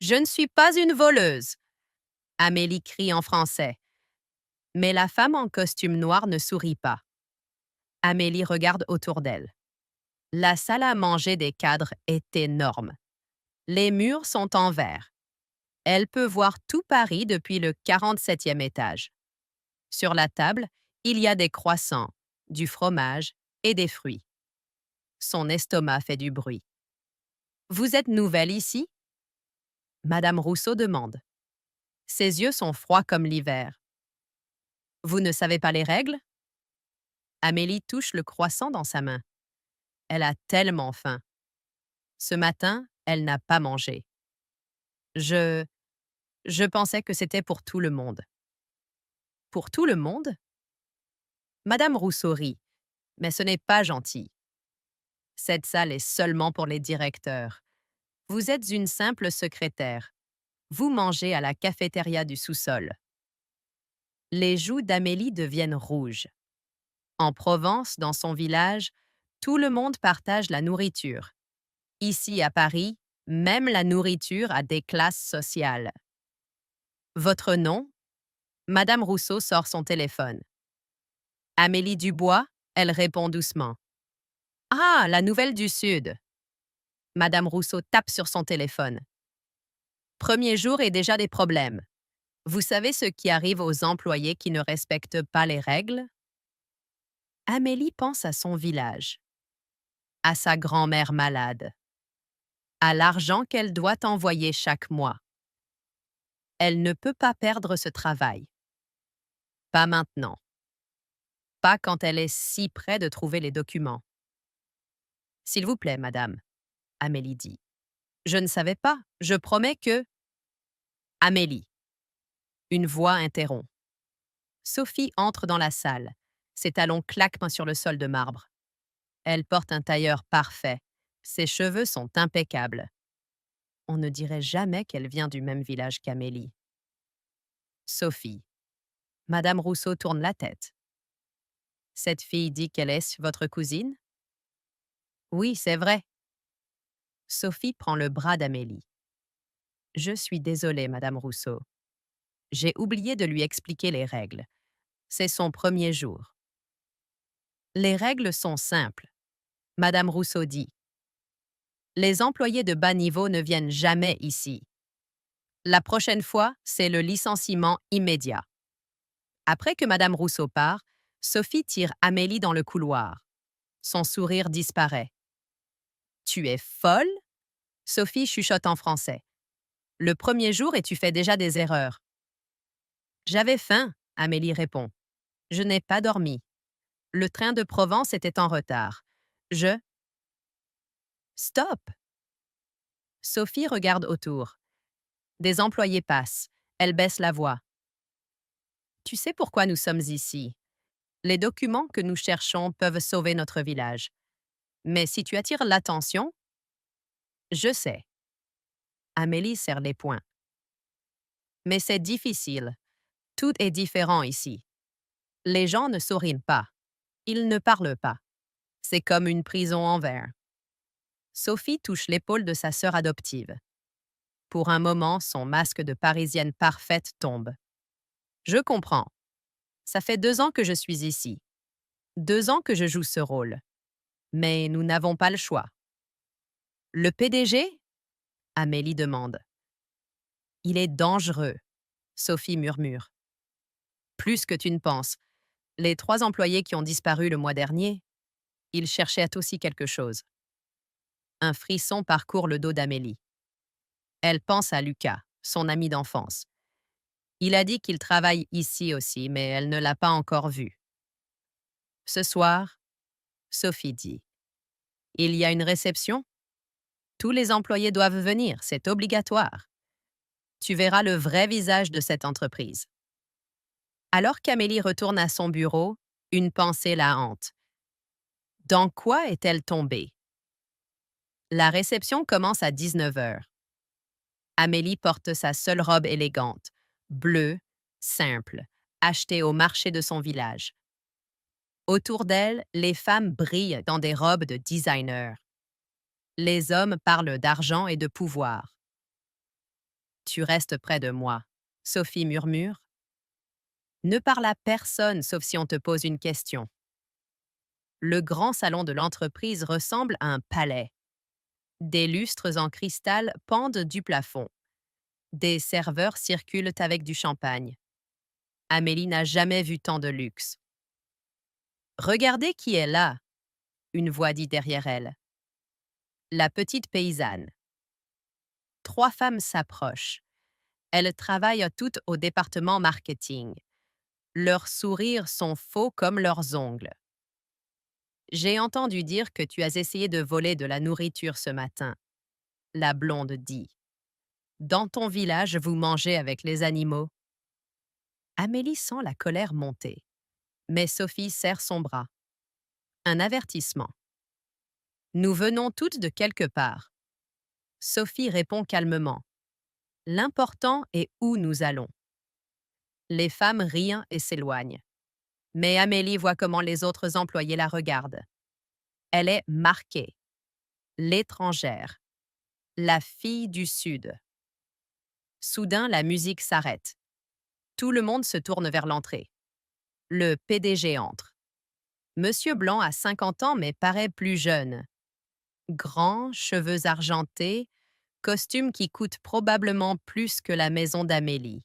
Je ne suis pas une voleuse, Amélie crie en français. Mais la femme en costume noir ne sourit pas. Amélie regarde autour d'elle. La salle à manger des cadres est énorme. Les murs sont en verre. Elle peut voir tout Paris depuis le 47e étage. Sur la table, il y a des croissants, du fromage et des fruits. Son estomac fait du bruit. Vous êtes nouvelle ici? Madame Rousseau demande. Ses yeux sont froids comme l'hiver. Vous ne savez pas les règles? Amélie touche le croissant dans sa main. Elle a tellement faim. Ce matin, elle n'a pas mangé. Je... Je pensais que c'était pour tout le monde. Pour tout le monde? Madame Rousseau rit, mais ce n'est pas gentil. Cette salle est seulement pour les directeurs. Vous êtes une simple secrétaire. Vous mangez à la cafétéria du sous-sol. Les joues d'Amélie deviennent rouges. En Provence, dans son village, tout le monde partage la nourriture. Ici, à Paris, même la nourriture a des classes sociales. Votre nom? Madame Rousseau sort son téléphone. Amélie Dubois, elle répond doucement. Ah, la nouvelle du Sud. Madame Rousseau tape sur son téléphone. Premier jour et déjà des problèmes. Vous savez ce qui arrive aux employés qui ne respectent pas les règles? Amélie pense à son village, à sa grand-mère malade, à l'argent qu'elle doit envoyer chaque mois. Elle ne peut pas perdre ce travail. Pas maintenant. Pas quand elle est si près de trouver les documents. S'il vous plaît, madame, Amélie dit. Je ne savais pas. Je promets que... Amélie. Une voix interrompt. Sophie entre dans la salle. Ses talons claquent sur le sol de marbre. Elle porte un tailleur parfait. Ses cheveux sont impeccables. On ne dirait jamais qu'elle vient du même village qu'Amélie. Sophie. Madame Rousseau tourne la tête. Cette fille dit qu'elle est votre cousine? Oui, c'est vrai. Sophie prend le bras d'Amélie. Je suis désolée, Madame Rousseau. J'ai oublié de lui expliquer les règles. C'est son premier jour. Les règles sont simples. Madame Rousseau dit. Les employés de bas niveau ne viennent jamais ici. La prochaine fois, c'est le licenciement immédiat. Après que Madame Rousseau part, Sophie tire Amélie dans le couloir. Son sourire disparaît. Tu es folle? Sophie chuchote en français. Le premier jour et tu fais déjà des erreurs. J'avais faim, Amélie répond. Je n'ai pas dormi. Le train de Provence était en retard. Stop! Sophie regarde autour. Des employés passent. Elle baisse la voix. Tu sais pourquoi nous sommes ici? Les documents que nous cherchons peuvent sauver notre village. Mais si tu attires l'attention... Je sais. Amélie serre les poings. Mais c'est difficile. Tout est différent ici. Les gens ne sourient pas. Ils ne parlent pas. C'est comme une prison en verre. Sophie touche l'épaule de sa sœur adoptive. Pour un moment, son masque de Parisienne parfaite tombe. Je comprends. Ça fait 2 ans que je suis ici. 2 ans que je joue ce rôle. Mais nous n'avons pas le choix. Le PDG? Amélie demande. Il est dangereux, Sophie murmure. Plus que tu ne penses. Les 3 employés qui ont disparu le mois dernier, ils cherchaient aussi quelque chose. Un frisson parcourt le dos d'Amélie. Elle pense à Lucas, son ami d'enfance. Il a dit qu'il travaille ici aussi, mais elle ne l'a pas encore vu. Ce soir, Sophie dit. Il y a une réception? Tous les employés doivent venir, c'est obligatoire. Tu verras le vrai visage de cette entreprise. Alors qu'Amélie retourne à son bureau, une pensée la hante. Dans quoi est-elle tombée? La réception commence à 19 heures. Amélie porte sa seule robe élégante, bleue, simple, achetée au marché de son village. Autour d'elle, les femmes brillent dans des robes de designer. Les hommes parlent d'argent et de pouvoir. Tu restes près de moi. Sophie murmure. Ne parle à personne sauf si on te pose une question. Le grand salon de l'entreprise ressemble à un palais. Des lustres en cristal pendent du plafond. Des serveurs circulent avec du champagne. Amélie n'a jamais vu tant de luxe. Regardez qui est là, une voix dit derrière elle. La petite paysanne. 3 femmes s'approchent. Elles travaillent toutes au département marketing. Leurs sourires sont faux comme leurs ongles. J'ai entendu dire que tu as essayé de voler de la nourriture ce matin, la blonde dit. Dans ton village, vous mangez avec les animaux. Amélie sent la colère monter. Mais Sophie serre son bras. Un avertissement. Nous venons toutes de quelque part. Sophie répond calmement. L'important est où nous allons. Les femmes rient et s'éloignent. Mais Amélie voit comment les autres employés la regardent. Elle est marquée. L'étrangère. La fille du Sud. Soudain, la musique s'arrête. Tout le monde se tourne vers l'entrée. Le PDG entre. Monsieur Blanc a 50 ans mais paraît plus jeune. Grand, cheveux argentés, costume qui coûte probablement plus que la maison d'Amélie.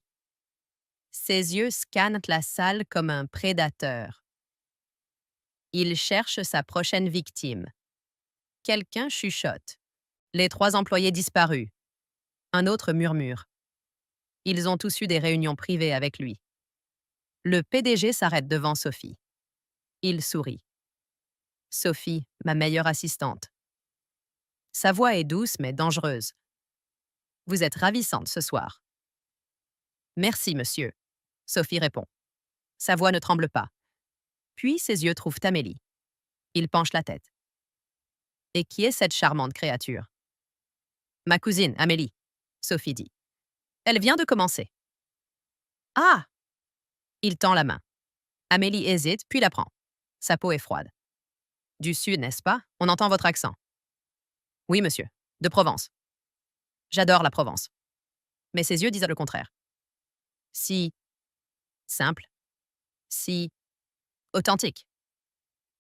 Ses yeux scannent la salle comme un prédateur. Il cherche sa prochaine victime. Quelqu'un chuchote. Les 3 employés disparus. Un autre murmure. Ils ont tous eu des réunions privées avec lui. Le PDG s'arrête devant Sophie. Il sourit. Sophie, ma meilleure assistante. Sa voix est douce mais dangereuse. Vous êtes ravissante ce soir. Merci, monsieur. Sophie répond. Sa voix ne tremble pas. Puis ses yeux trouvent Amélie. Il penche la tête. Et qui est cette charmante créature? Ma cousine, Amélie, Sophie dit. Elle vient de commencer. Ah! Il tend la main. Amélie hésite, puis la prend. Sa peau est froide. Du Sud, n'est-ce pas? On entend votre accent. Oui, monsieur. De Provence. J'adore la Provence. Mais ses yeux disent le contraire. Si simple, si authentique.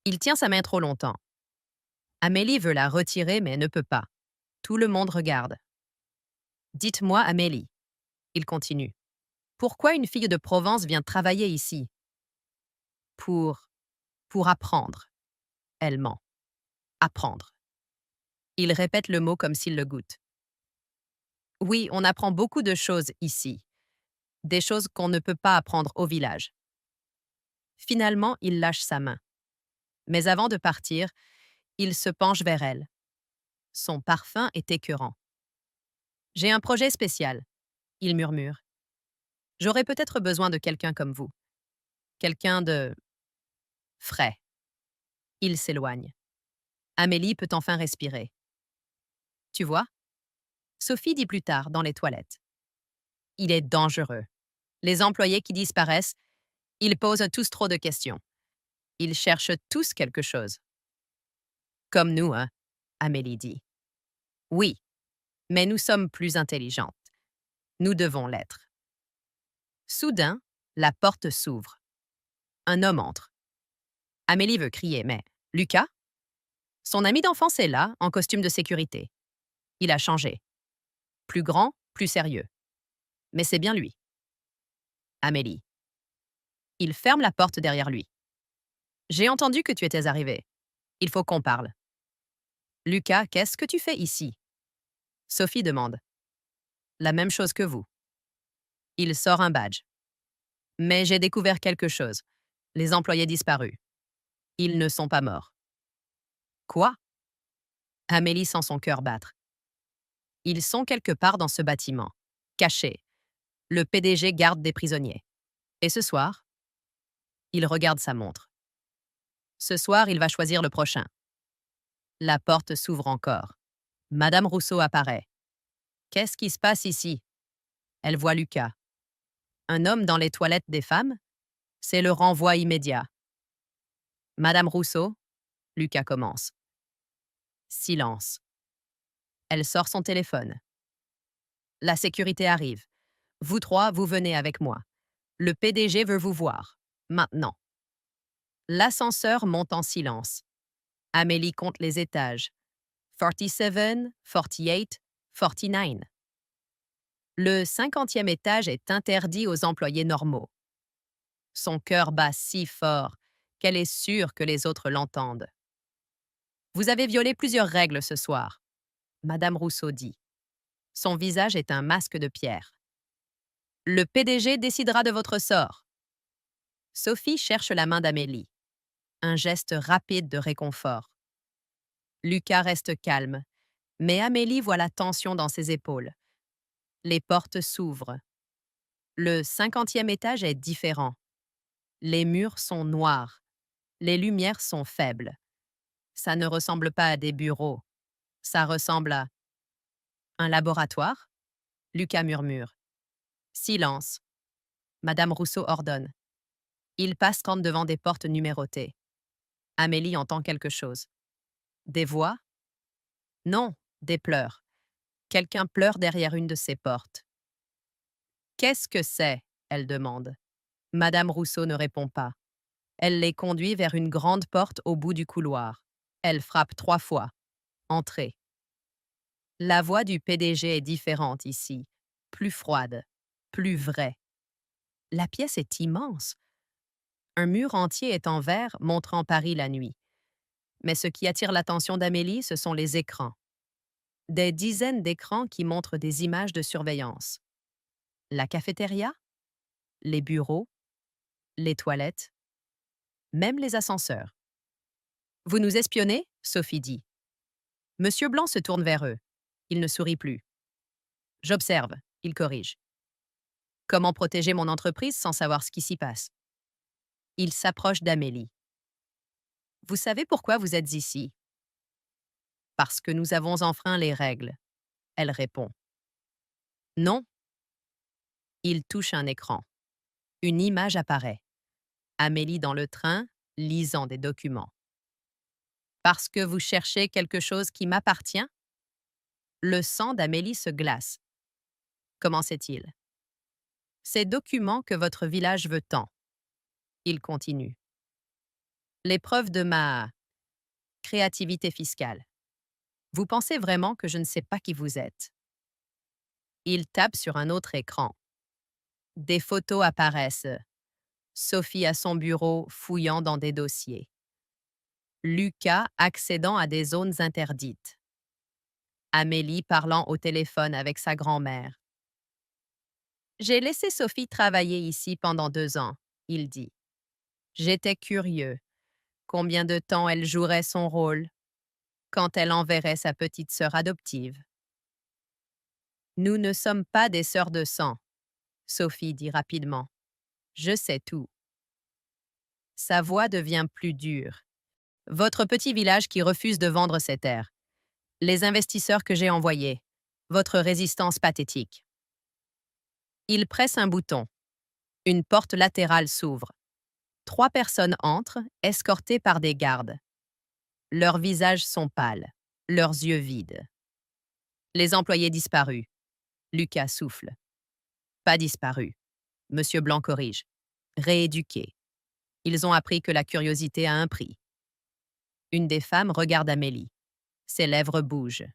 Il tient sa main trop longtemps. Amélie veut la retirer mais ne peut pas. Tout le monde regarde. Dites-moi, Amélie. Il continue. Pourquoi une fille de Provence vient travailler ici? Pour apprendre. Elle ment. Apprendre. Il répète le mot comme s'il le goûte. Oui, on apprend beaucoup de choses ici. Des choses qu'on ne peut pas apprendre au village. Finalement, il lâche sa main. Mais avant de partir, il se penche vers elle. Son parfum est écœurant. J'ai un projet spécial, il murmure. J'aurais peut-être besoin de quelqu'un comme vous. Quelqu'un de frais. Il s'éloigne. Amélie peut enfin respirer. Tu vois? Sophie dit plus tard, dans les toilettes. Il est dangereux. Les employés qui disparaissent, ils posent tous trop de questions. Ils cherchent tous quelque chose. Comme nous, hein? Amélie dit. Oui, mais nous sommes plus intelligentes. Nous devons l'être. Soudain, la porte s'ouvre. Un homme entre. Amélie veut crier, mais Lucas? Son ami d'enfance est là, en costume de sécurité. Il a changé. Plus grand, plus sérieux. Mais c'est bien lui. Amélie. Il ferme la porte derrière lui. J'ai entendu que tu étais arrivé. Il faut qu'on parle. Lucas, qu'est-ce que tu fais ici? Sophie demande. La même chose que vous. Il sort un badge. Mais j'ai découvert quelque chose. Les employés disparus. Ils ne sont pas morts. Quoi? Amélie sent son cœur battre. Ils sont quelque part dans ce bâtiment, cachés. Le PDG garde des prisonniers. Et ce soir? Il regarde sa montre. Ce soir, il va choisir le prochain. La porte s'ouvre encore. Madame Rousseau apparaît. Qu'est-ce qui se passe ici? Elle voit Lucas. Un homme dans les toilettes des femmes? C'est le renvoi immédiat. Madame Rousseau? Lucas commence. Silence. Elle sort son téléphone. La sécurité arrive. Vous trois, vous venez avec moi. Le PDG veut vous voir. Maintenant. L'ascenseur monte en silence. Amélie compte les étages. 47, 48, 49. Le 50e étage est interdit aux employés normaux. Son cœur bat si fort qu'elle est sûre que les autres l'entendent. Vous avez violé plusieurs règles ce soir, Madame Rousseau dit. Son visage est un masque de pierre. Le PDG décidera de votre sort. Sophie cherche la main d'Amélie. Un geste rapide de réconfort. Lucas reste calme, mais Amélie voit la tension dans ses épaules. Les portes s'ouvrent. Le 50e étage est différent. Les murs sont noirs. Les lumières sont faibles. Ça ne ressemble pas à des bureaux. Ça ressemble à un laboratoire. Lucas murmure. Silence. Madame Rousseau ordonne. Ils passent devant des portes numérotées. Amélie entend quelque chose. Des voix? Non, des pleurs. Quelqu'un pleure derrière une de ces portes. Qu'est-ce que c'est? Elle demande. Madame Rousseau ne répond pas. Elle les conduit vers une grande porte au bout du couloir. Elle frappe 3 fois. Entrez. La voix du PDG est différente ici, plus froide, plus vraie. La pièce est immense. Un mur entier est en verre montrant Paris la nuit. Mais ce qui attire l'attention d'Amélie, ce sont les écrans. Des dizaines d'écrans qui montrent des images de surveillance. La cafétéria, les bureaux, les toilettes, même les ascenseurs. Vous nous espionnez? Sophie dit. Monsieur Blanc se tourne vers eux. Il ne sourit plus. J'observe, il corrige. Comment protéger mon entreprise sans savoir ce qui s'y passe? Il s'approche d'Amélie. Vous savez pourquoi vous êtes ici? Parce que nous avons enfreint les règles. Elle répond. Non. Il touche un écran. Une image apparaît. Amélie dans le train, lisant des documents. Parce que vous cherchez quelque chose qui m'appartient? Le sang d'Amélie se glace. Comment sait-il? Ces documents que votre village veut tant. Il continue. Les preuves de ma créativité fiscale. Vous pensez vraiment que je ne sais pas qui vous êtes? Il tape sur un autre écran. Des photos apparaissent. Sophie à son bureau fouillant dans des dossiers. Lucas accédant à des zones interdites. Amélie parlant au téléphone avec sa grand-mère. J'ai laissé Sophie travailler ici pendant 2 ans, il dit. J'étais curieux. Combien de temps elle jouerait son rôle? Quand elle enverrait sa petite sœur adoptive. Nous ne sommes pas des sœurs de sang, Sophie dit rapidement. Je sais tout. Sa voix devient plus dure. Votre petit village qui refuse de vendre ses terres. Les investisseurs que j'ai envoyés. Votre résistance pathétique. Il presse un bouton. Une porte latérale s'ouvre. 3 personnes entrent, escortées par des gardes. Leurs visages sont pâles, leurs yeux vides. Les employés disparus. Lucas souffle. Pas disparus. Monsieur Blanc corrige. Rééduqués. Ils ont appris que la curiosité a un prix. Une des femmes regarde Amélie. Ses lèvres bougent.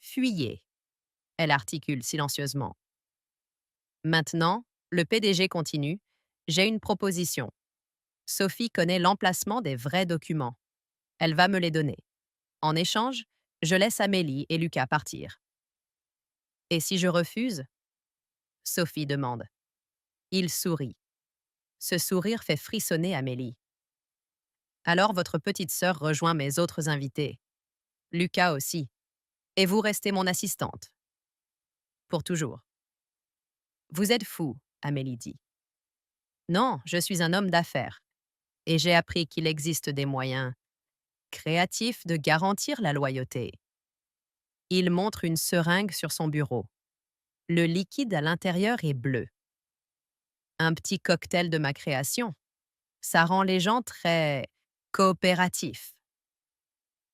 Fuyez. Elle articule silencieusement. Maintenant, le PDG continue. J'ai une proposition. Sophie connaît l'emplacement des vrais documents. Elle va me les donner. En échange, je laisse Amélie et Lucas partir. Et si je refuse? Sophie demande. Il sourit. Ce sourire fait frissonner Amélie. Alors votre petite sœur rejoint mes autres invités. Lucas aussi. Et vous restez mon assistante. Pour toujours. Vous êtes fou, Amélie dit. Non, je suis un homme d'affaires. Et j'ai appris qu'il existe des moyens créatifs de garantir la loyauté. Il montre une seringue sur son bureau. Le liquide à l'intérieur est bleu. Un petit cocktail de ma création. Ça rend les gens très coopératifs.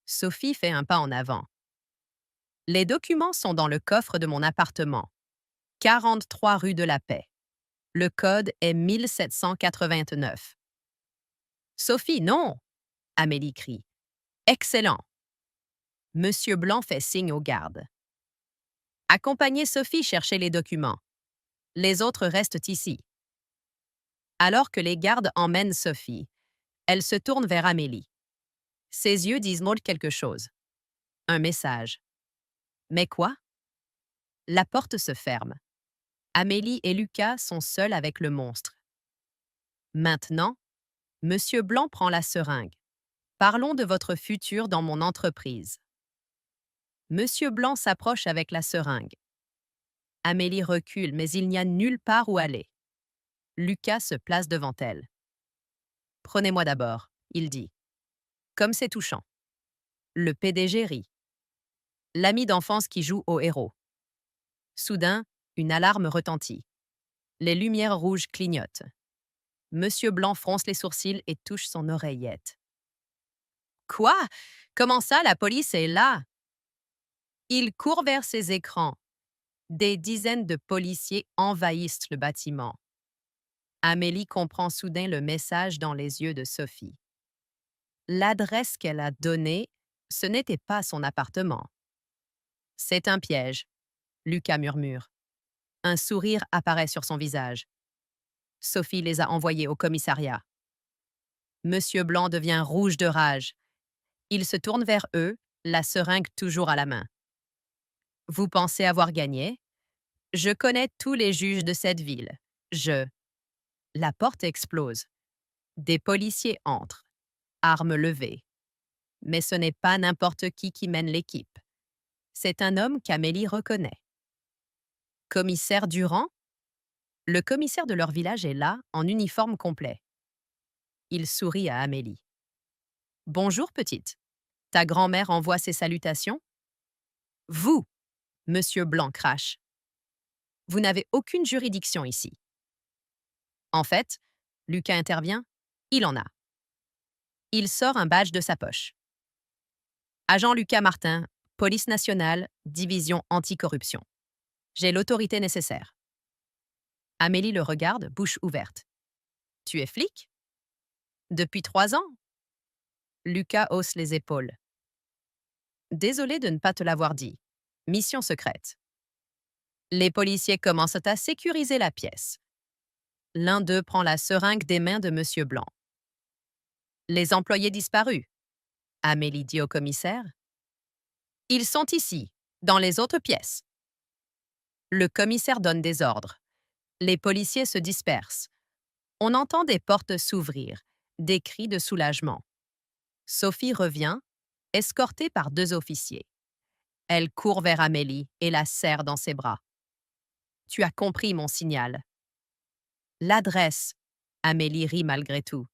Sophie fait un pas en avant. Les documents sont dans le coffre de mon appartement. 43 rue de la Paix. Le code est 1789. Sophie, non! Amélie crie. Excellent! Monsieur Blanc fait signe aux gardes. Accompagnez Sophie chercher les documents. Les autres restent ici. Alors que les gardes emmènent Sophie, elle se tourne vers Amélie. Ses yeux disent Maud quelque chose. Un message. Mais quoi? La porte se ferme. Amélie et Lucas sont seuls avec le monstre. Maintenant, Monsieur Blanc prend la seringue. Parlons de votre futur dans mon entreprise. Monsieur Blanc s'approche avec la seringue. Amélie recule, mais il n'y a nulle part où aller. Lucas se place devant elle. Prenez-moi d'abord, il dit. Comme c'est touchant. Le PDG rit. L'ami d'enfance qui joue au héros. Soudain, une alarme retentit. Les lumières rouges clignotent. Monsieur Blanc fronce les sourcils et touche son oreillette. Quoi? Comment ça, la police est là? Il court vers ses écrans. Des dizaines de policiers envahissent le bâtiment. Amélie comprend soudain le message dans les yeux de Sophie. L'adresse qu'elle a donnée, ce n'était pas son appartement. C'est un piège, Lucas murmure. Un sourire apparaît sur son visage. Sophie les a envoyés au commissariat. Monsieur Blanc devient rouge de rage. Il se tourne vers eux, la seringue toujours à la main. Vous pensez avoir gagné? Je connais tous les juges de cette ville. La porte explose. Des policiers entrent, armes levées. Mais ce n'est pas n'importe qui mène l'équipe. C'est un homme qu'Amélie reconnaît. Commissaire Durand? Le commissaire de leur village est là, en uniforme complet. Il sourit à Amélie. Bonjour, petite. Ta grand-mère envoie ses salutations? Vous, Monsieur Blanc crache. Vous n'avez aucune juridiction ici. En fait, Lucas intervient, il en a. Il sort un badge de sa poche. Agent Lucas Martin, Police nationale, division anticorruption. J'ai l'autorité nécessaire. Amélie le regarde, bouche ouverte. Tu es flic? Depuis 3 ans? Lucas hausse les épaules. Désolé de ne pas te l'avoir dit. Mission secrète. Les policiers commencent à sécuriser la pièce. L'un d'eux prend la seringue des mains de Monsieur Blanc. Les employés disparus? Amélie dit au commissaire. Ils sont ici, dans les autres pièces. Le commissaire donne des ordres. Les policiers se dispersent. On entend des portes s'ouvrir, des cris de soulagement. Sophie revient, escortée par 2 officiers. Elle court vers Amélie et la serre dans ses bras. Tu as compris mon signal. L'adresse, Amélie rit malgré tout.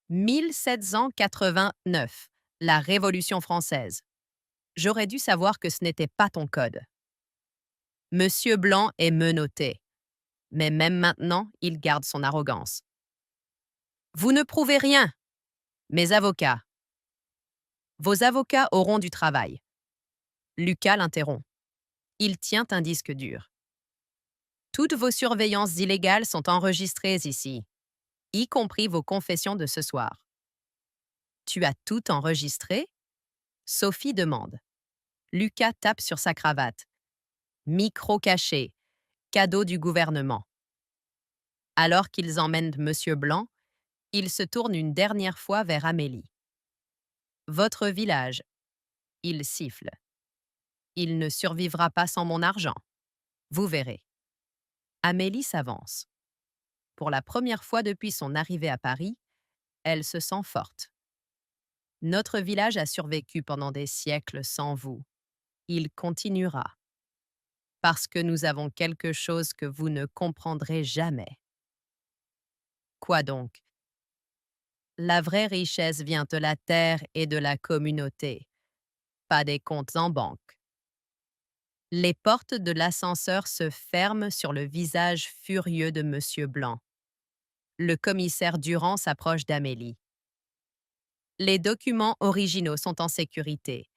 1789, la Révolution française. J'aurais dû savoir que ce n'était pas ton code. Monsieur Blanc est menotté. Mais même maintenant, il garde son arrogance. Vous ne prouvez rien. Mes avocats. Vos avocats auront du travail. Lucas l'interrompt. Il tient un disque dur. Toutes vos surveillances illégales sont enregistrées ici, y compris vos confessions de ce soir. Tu as tout enregistré? Sophie demande. Lucas tape sur sa cravate. Micro caché, cadeau du gouvernement. Alors qu'ils emmènent Monsieur Blanc, il se tourne une dernière fois vers Amélie. Votre village. Il siffle. Il ne survivra pas sans mon argent. Vous verrez. Amélie s'avance. Pour la première fois depuis son arrivée à Paris, elle se sent forte. Notre village a survécu pendant des siècles sans vous. Il continuera. Parce que nous avons quelque chose que vous ne comprendrez jamais. Quoi donc? La vraie richesse vient de la terre et de la communauté, pas des comptes en banque. Les portes de l'ascenseur se ferment sur le visage furieux de Monsieur Blanc. Le commissaire Durand s'approche d'Amélie. Les documents originaux sont en sécurité.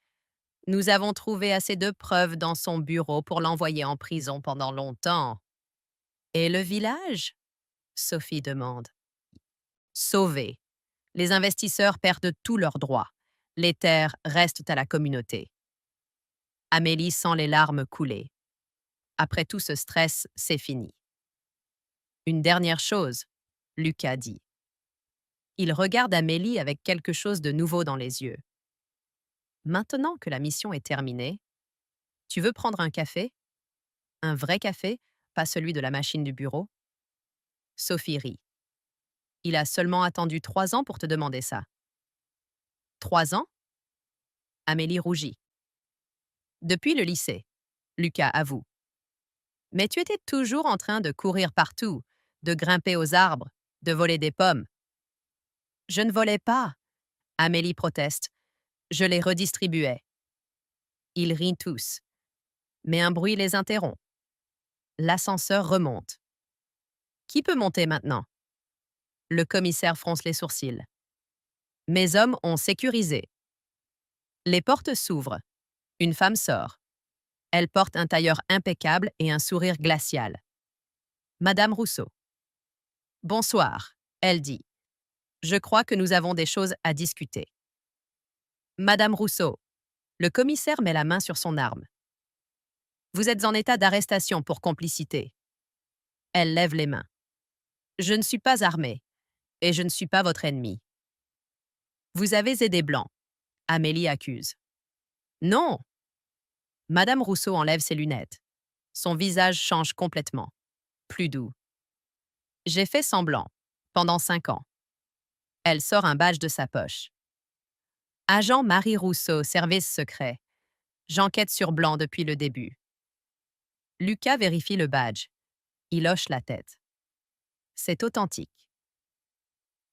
Nous avons trouvé assez de preuves dans son bureau pour l'envoyer en prison pendant longtemps. Et le village? Sophie demande. Sauvé. Les investisseurs perdent tous leurs droits. Les terres restent à la communauté. Amélie sent les larmes couler. Après tout ce stress, c'est fini. Une dernière chose, Lucas dit. Il regarde Amélie avec quelque chose de nouveau dans les yeux. Maintenant que la mission est terminée, tu veux prendre un café? Un vrai café, pas celui de la machine du bureau? Sophie rit. Il a seulement attendu 3 ans pour te demander ça. 3 ans? Amélie rougit. Depuis le lycée, Lucas avoue. Mais tu étais toujours en train de courir partout, de grimper aux arbres, de voler des pommes. Je ne volais pas, Amélie proteste. Je les redistribuais. Ils rient tous. Mais un bruit les interrompt. L'ascenseur remonte. Qui peut monter maintenant? Le commissaire fronce les sourcils. Mes hommes ont sécurisé. Les portes s'ouvrent. Une femme sort. Elle porte un tailleur impeccable et un sourire glacial. Madame Rousseau. Bonsoir, elle dit. Je crois que nous avons des choses à discuter. Madame Rousseau. Le commissaire met la main sur son arme. Vous êtes en état d'arrestation pour complicité. Elle lève les mains. Je ne suis pas armée, et je ne suis pas votre ennemi. Vous avez aidé Blanc. Amélie accuse. Non. Madame Rousseau enlève ses lunettes. Son visage change complètement. Plus doux. J'ai fait semblant, pendant 5 ans. Elle sort un badge de sa poche. Agent Marie Rousseau, service secret. J'enquête sur Blanc depuis le début. Lucas vérifie le badge. Il hoche la tête. C'est authentique.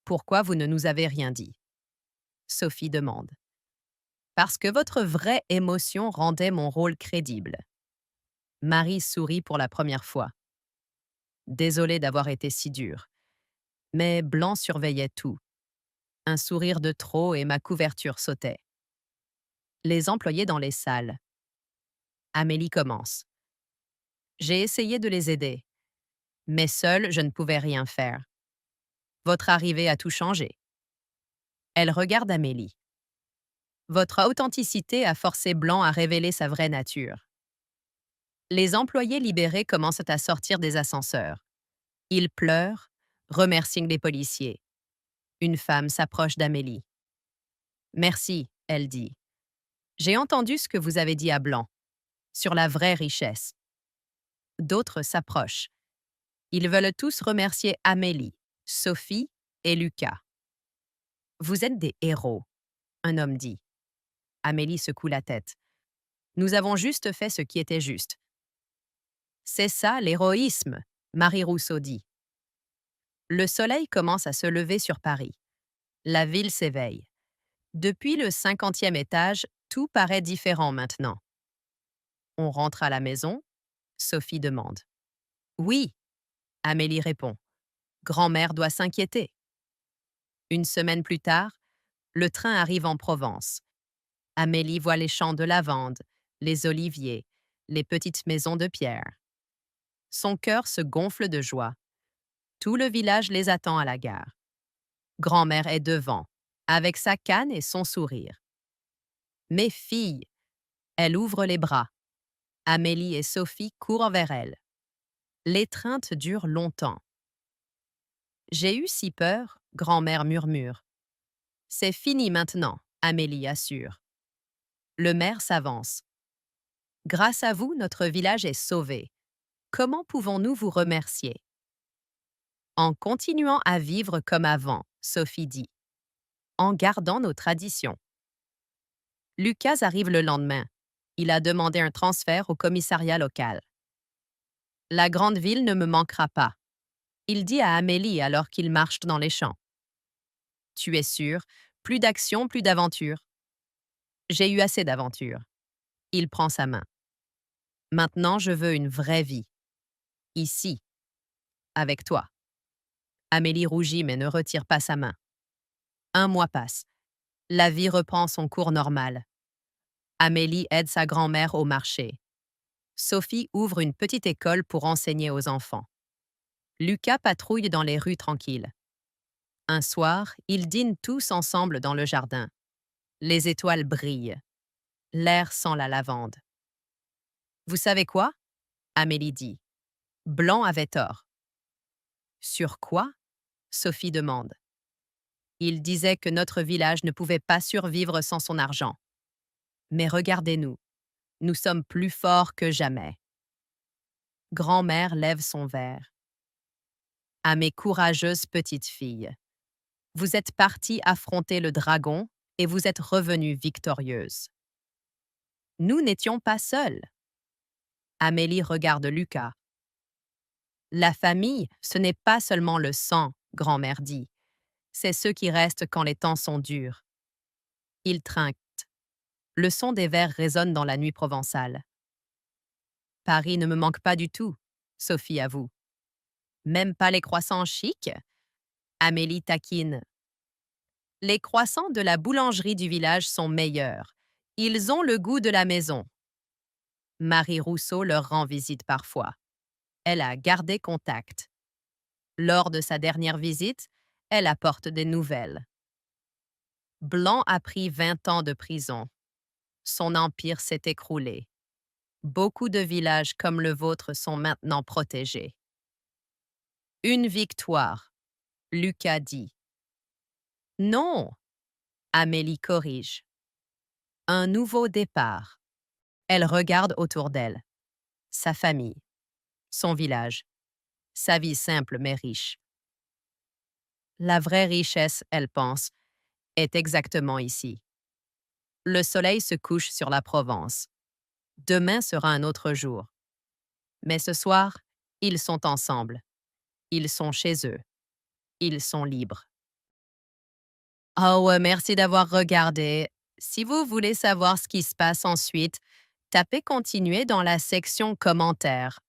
Pourquoi vous ne nous avez rien dit? Sophie demande. Parce que votre vraie émotion rendait mon rôle crédible. Marie sourit pour la première fois. Désolée d'avoir été si dure. Mais Blanc surveillait tout. Un sourire de trop et ma couverture sautait. Les employés dans les salles. Amélie commence. J'ai essayé de les aider, mais seule, je ne pouvais rien faire. Votre arrivée a tout changé. Elle regarde Amélie. Votre authenticité a forcé Blanc à révéler sa vraie nature. Les employés libérés commencent à sortir des ascenseurs. Ils pleurent, remercient les policiers. Une femme s'approche d'Amélie. Merci, elle dit. J'ai entendu ce que vous avez dit à Blanc, sur la vraie richesse. D'autres s'approchent. Ils veulent tous remercier Amélie, Sophie et Lucas. Vous êtes des héros, un homme dit. Amélie secoue la tête. Nous avons juste fait ce qui était juste. C'est ça l'héroïsme, Marie Rousseau dit. Le soleil commence à se lever sur Paris. La ville s'éveille. Depuis le 50e étage, tout paraît différent maintenant. On rentre à la maison? Sophie demande. Oui, Amélie répond. Grand-mère doit s'inquiéter. Une semaine plus tard, le train arrive en Provence. Amélie voit les champs de lavande, les oliviers, les petites maisons de pierre. Son cœur se gonfle de joie. Tout le village les attend à la gare. Grand-mère est devant, avec sa canne et son sourire. Mes filles! Elle ouvre les bras. Amélie et Sophie courent vers elle. L'étreinte dure longtemps. J'ai eu si peur, grand-mère murmure. C'est fini maintenant, Amélie assure. Le maire s'avance. Grâce à vous, notre village est sauvé. Comment pouvons-nous vous remercier? En continuant à vivre comme avant, Sophie dit. En gardant nos traditions. Lucas arrive le lendemain. Il a demandé un transfert au commissariat local. La grande ville ne me manquera pas. Il dit à Amélie alors qu'il marche dans les champs. Tu es sûre, plus d'action, plus d'aventure. J'ai eu assez d'aventures. Il prend sa main. Maintenant, je veux une vraie vie. Ici. Avec toi. Amélie rougit mais ne retire pas sa main. 1 mois passe. La vie reprend son cours normal. Amélie aide sa grand-mère au marché. Sophie ouvre une petite école pour enseigner aux enfants. Lucas patrouille dans les rues tranquilles. Un soir, ils dînent tous ensemble dans le jardin. Les étoiles brillent. L'air sent la lavande. Vous savez quoi? Amélie dit. Blanc avait tort. Sur quoi? Sophie demande. Il disait que notre village ne pouvait pas survivre sans son argent. Mais regardez-nous, nous sommes plus forts que jamais. Grand-mère lève son verre. À mes courageuses petites filles, vous êtes parties affronter le dragon et vous êtes revenues victorieuses. Nous n'étions pas seuls. Amélie regarde Lucas. La famille, ce n'est pas seulement le sang, grand-mère dit. C'est ceux qui restent quand les temps sont durs. Il trinque. Le son des verres résonne dans la nuit provençale. Paris ne me manque pas du tout, Sophie avoue. Même pas les croissants chics? Amélie taquine. Les croissants de la boulangerie du village sont meilleurs. Ils ont le goût de la maison. Marie Rousseau leur rend visite parfois. Elle a gardé contact. Lors de sa dernière visite, elle apporte des nouvelles. Blanc a pris 20 ans de prison. Son empire s'est écroulé. Beaucoup de villages comme le vôtre sont maintenant protégés. Une victoire, Lucas dit. Non, Amélie corrige. Un nouveau départ. Elle regarde autour d'elle. Sa famille, son village, sa vie simple mais riche. La vraie richesse, elle pense, est exactement ici. Le soleil se couche sur la Provence. Demain sera un autre jour. Mais ce soir, ils sont ensemble. Ils sont chez eux. Ils sont libres. Oh, merci d'avoir regardé. Si vous voulez savoir ce qui se passe ensuite, tapez continuer dans la section commentaires.